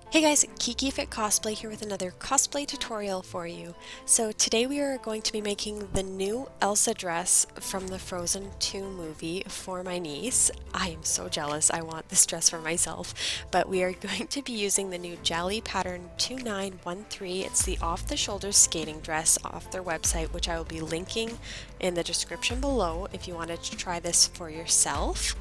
Hey guys, Kiki Fit Cosplay here with another cosplay tutorial for you. So today we are going to be making the new Elsa dress from the Frozen 2 movie for my niece. I am so jealous, I want this dress for myself, but we are going to be using the new Jalie pattern 2913. It's the off-the-shoulder skating dress off their website, which I will be linking in the description below if you wanted to try this for yourself.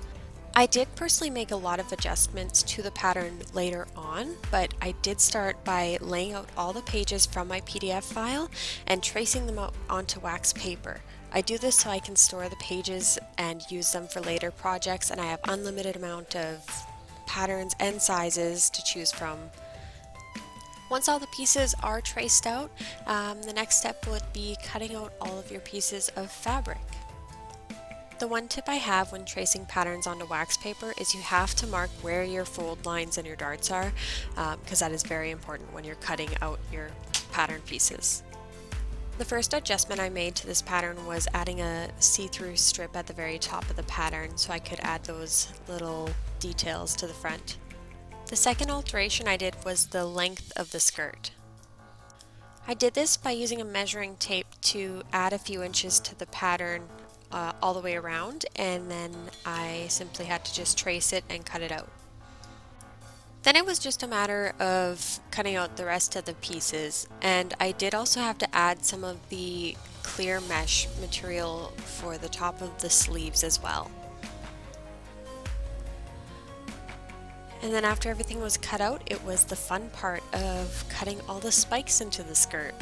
I did personally make a lot of adjustments to the pattern later on, but I did start by laying out all the pages from my PDF file and tracing them out onto wax paper. I do this so I can store the pages and use them for later projects, and I have unlimited amount of patterns and sizes to choose from. Once all the pieces are traced out, the next step would be cutting out all of your pieces of fabric. The one tip I have when tracing patterns onto wax paper is you have to mark where your fold lines and your darts are, because that is very important when you're cutting out your pattern pieces. The first adjustment I made to this pattern was adding a see-through strip at the very top of the pattern so I could add those little details to the front. The second alteration I did was the length of the skirt. I did this by using a measuring tape to add a few inches to the pattern all the way around, and then I simply had to just trace it and cut it out. Then it was just a matter of cutting out the rest of the pieces, and I did also have to add some of the clear mesh material for the top of the sleeves as well. And then after everything was cut out, it was the fun part of cutting all the spikes into the skirt.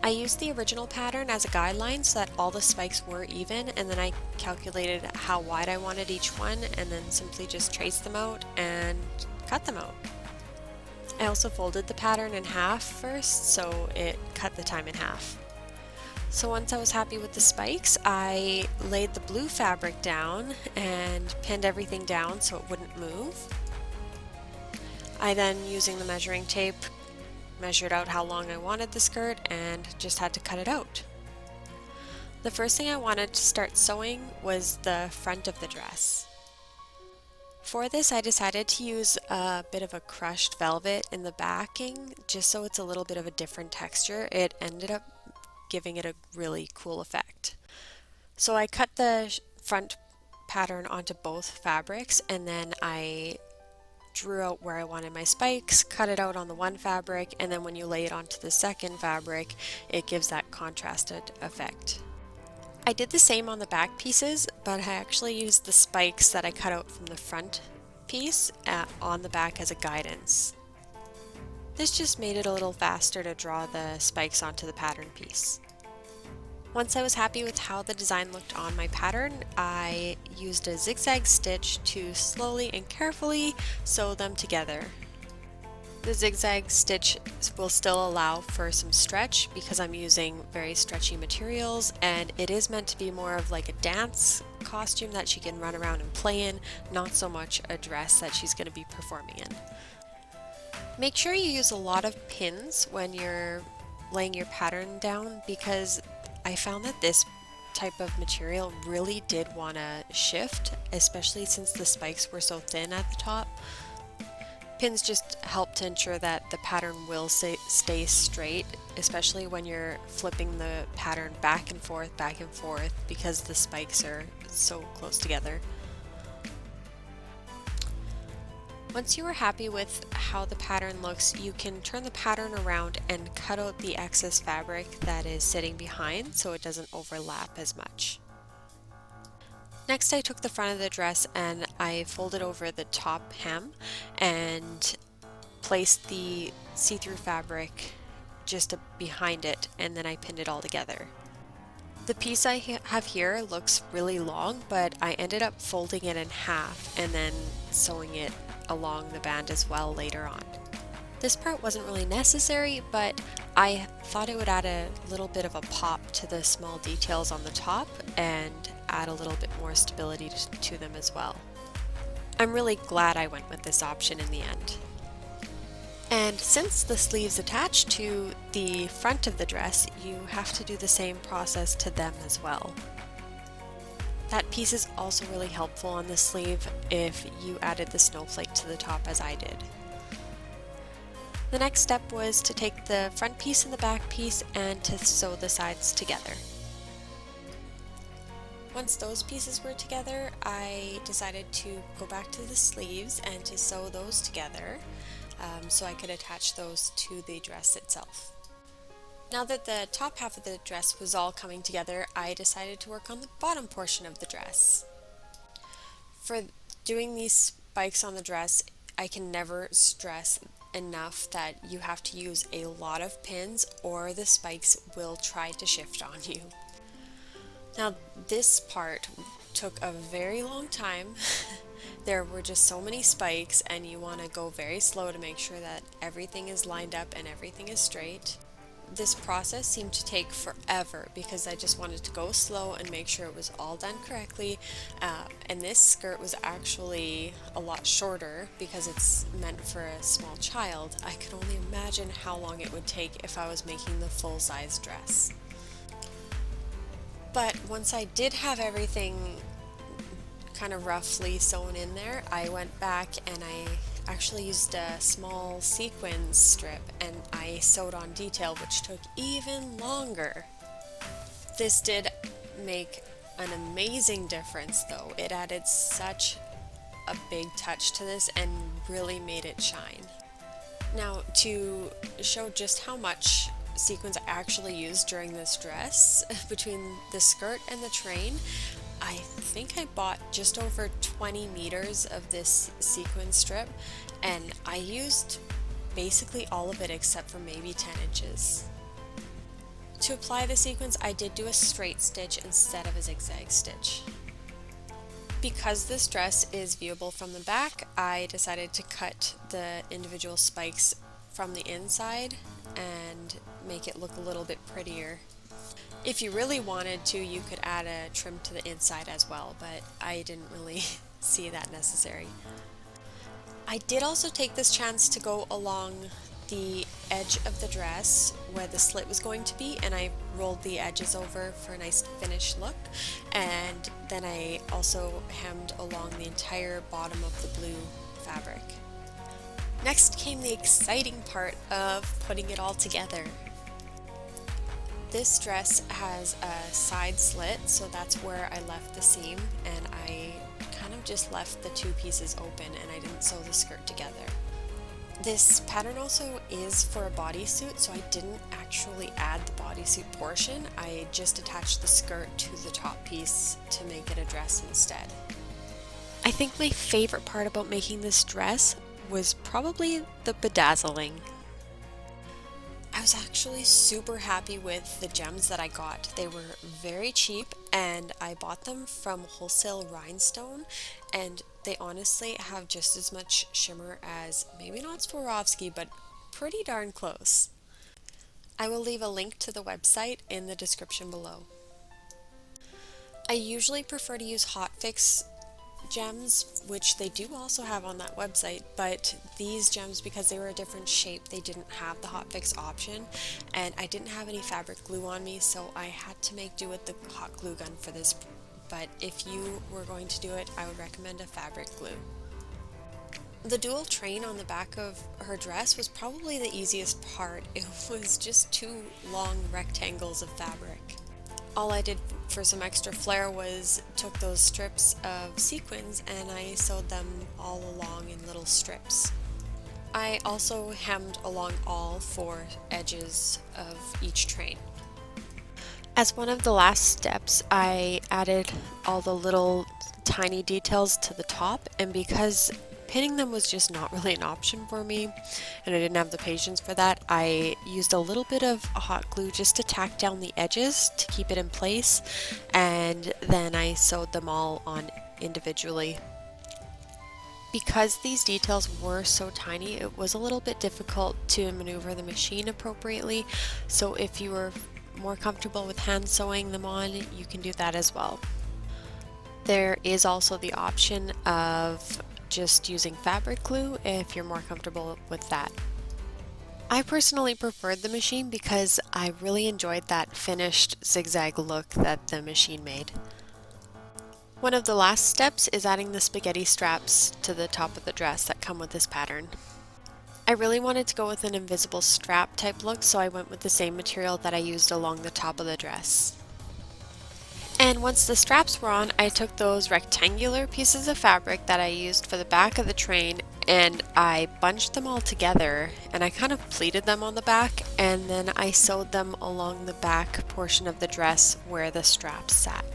I used the original pattern as a guideline so that all the spikes were even, and then I calculated how wide I wanted each one and then simply just traced them out and cut them out. I also folded the pattern in half first, so it cut the time in half. So once I was happy with the spikes, I laid the blue fabric down and pinned everything down so it wouldn't move. I then, using the measuring tape, measured out how long I wanted the skirt and just had to cut it out. The first thing I wanted to start sewing was the front of the dress. For this, I decided to use a bit of a crushed velvet in the backing just so it's a little bit of a different texture. It ended up giving it a really cool effect. So I cut the front pattern onto both fabrics, and then I drew out where I wanted my spikes, cut it out on the one fabric, and then when you lay it onto the second fabric, it gives that contrasted effect. I did the same on the back pieces, but I actually used the spikes that I cut out from the front piece on the back as a guidance. This just made it a little faster to draw the spikes onto the pattern piece. Once I was happy with how the design looked on my pattern, I used a zigzag stitch to slowly and carefully sew them together. The zigzag stitch will still allow for some stretch because I'm using very stretchy materials, and it is meant to be more of like a dance costume that she can run around and play in, not so much a dress that she's going to be performing in. Make sure you use a lot of pins when you're laying your pattern down, because I found that this type of material really did want to shift, especially since the spikes were so thin at the top. Pins just help to ensure that the pattern will stay straight, especially when you're flipping the pattern back and forth, because the spikes are so close together. Once you are happy with how the pattern looks, you can turn the pattern around and cut out the excess fabric that is sitting behind so it doesn't overlap as much. Next, I took the front of the dress and I folded over the top hem and placed the see-through fabric just behind it, and then I pinned it all together. The piece I have here looks really long, but I ended up folding it in half and then sewing it along the band as well later on. This part wasn't really necessary, but I thought it would add a little bit of a pop to the small details on the top and add a little bit more stability to them as well. I'm really glad I went with this option in the end. And since the sleeves attach to the front of the dress, you have to do the same process to them as well. That piece is also really helpful on the sleeve if you added the snowflake to the top as I did. The next step was to take the front piece and the back piece and to sew the sides together. Once those pieces were together, I decided to go back to the sleeves and to sew those together so I could attach those to the dress itself. Now that the top half of the dress was all coming together, I decided to work on the bottom portion of the dress. For doing these spikes on the dress, I can never stress enough that you have to use a lot of pins or the spikes will try to shift on you. Now this part took a very long time. There were just so many spikes and you want to go very slow to make sure that everything is lined up and everything is straight. This process seemed to take forever because I just wanted to go slow and make sure it was all done correctly. And this skirt was actually a lot shorter because it's meant for a small child. I could only imagine how long it would take if I was making the full-size dress. But once I did have everything kind of roughly sewn in there, I went back and I actually used a small sequins strip and I sewed on detail, which took even longer. This did make an amazing difference though. It added such a big touch to this and really made it shine. Now to show just how much sequins I actually used during this dress, between the skirt and the train, I think I bought just over 20 meters of this sequin strip and I used basically all of it except for maybe 10 inches. To apply the sequins, I did do a straight stitch instead of a zigzag stitch. Because this dress is viewable from the back, I decided to cut the individual spikes from the inside and make it look a little bit prettier. If you really wanted to, you could add a trim to the inside as well, but I didn't really see that necessary. I did also take this chance to go along the edge of the dress where the slit was going to be, and I rolled the edges over for a nice finished look, and then I also hemmed along the entire bottom of the blue fabric. Next came the exciting part of putting it all together. This dress has a side slit, so that's where I left the seam, and I kind of just left the two pieces open and I didn't sew the skirt together. This pattern also is for a bodysuit, so I didn't actually add the bodysuit portion. I just attached the skirt to the top piece to make it a dress instead. I think my favorite part about making this dress was probably the bedazzling. I was actually super happy with the gems that I got. They were very cheap and I bought them from Wholesale Rhinestone, and they honestly have just as much shimmer as, maybe not Swarovski, but pretty darn close. I will leave a link to the website in the description below. I usually prefer to use hot fix gems, which they do also have on that website, but these gems, because they were a different shape, they didn't have the hot fix option, and I didn't have any fabric glue on me, so I had to make do with the hot glue gun for this. But if you were going to do it, I would recommend a fabric glue. The dual train on the back of her dress was probably the easiest part. It was just two long rectangles of fabric. All I did for some extra flair was took those strips of sequins and I sewed them all along in little strips. I also hemmed along all four edges of each train. As one of the last steps, I added all the little tiny details to the top, and because pinning them was just not really an option for me and I didn't have the patience for that, I used a little bit of hot glue just to tack down the edges to keep it in place, and then I sewed them all on individually. Because these details were so tiny, it was a little bit difficult to maneuver the machine appropriately, so if you were more comfortable with hand sewing them on, you can do that as well. There is also the option of just using fabric glue if you're more comfortable with that. I personally preferred the machine because I really enjoyed that finished zigzag look that the machine made. One of the last steps is adding the spaghetti straps to the top of the dress that come with this pattern. I really wanted to go with an invisible strap type look, so I went with the same material that I used along the top of the dress. And once the straps were on, I took those rectangular pieces of fabric that I used for the back of the train and I bunched them all together and I kind of pleated them on the back, and then I sewed them along the back portion of the dress where the straps sat.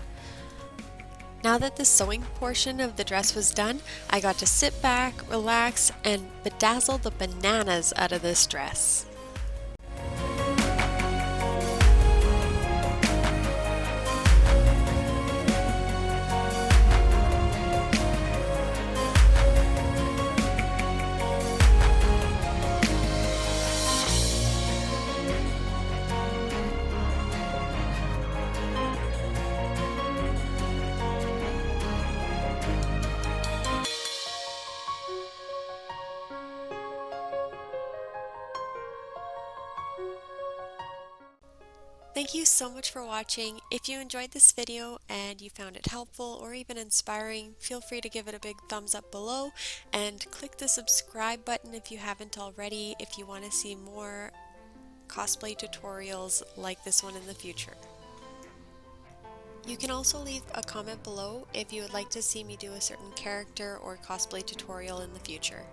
Now that the sewing portion of the dress was done, I got to sit back, relax, and bedazzle the bananas out of this dress. Thank you so much for watching. If you enjoyed this video and you found it helpful or even inspiring, feel free to give it a big thumbs up below and click the subscribe button if you haven't already, if you want to see more cosplay tutorials like this one in the future. You can also leave a comment below if you would like to see me do a certain character or cosplay tutorial in the future.